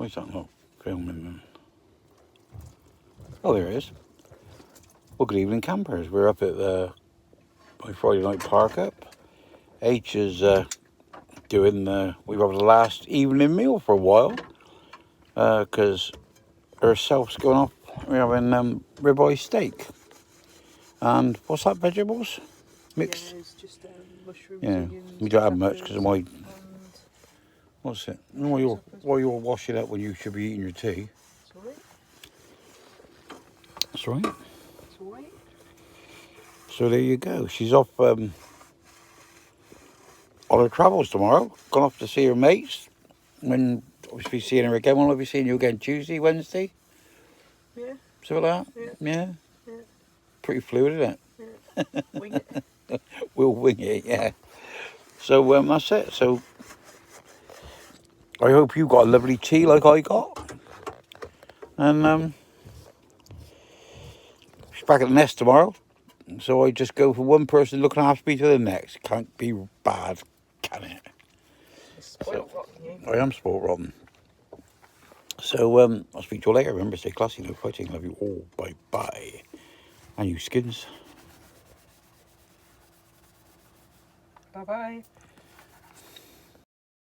Why's that not filming then? Oh, there it is. Well, good evening, campers. We're up at my Friday night park up. H is doing we've had the last evening meal for a while because herself's going off. We're having ribeye steak and what's that? Vegetables mixed. Yeah, it's just mushrooms, Yeah, onions, we don't have much peppers, because of my. and What's it? While you're washing up when you should be eating your tea. it's alright. That's right. It's alright. So there you go. She's off on her travels tomorrow. Gone off to see her mates. When obviously seeing her again. We'll be seeing you again Tuesday, Wednesday. Yeah, Something like that. yeah, Yeah. yeah, Pretty fluid, isn't it? yeah. Wing it. We'll wing it. Yeah. So that's it. So I hope you got a lovely tea like I got. And she's back at the nest tomorrow. So I just go from one person looking after me to the next. Can't be bad, can it? It's spoiled rotten, you. I am sport rotten. So I'll speak to you later. Remember, stay classy, no fighting. Love you all. Bye bye. And you skins. Bye bye.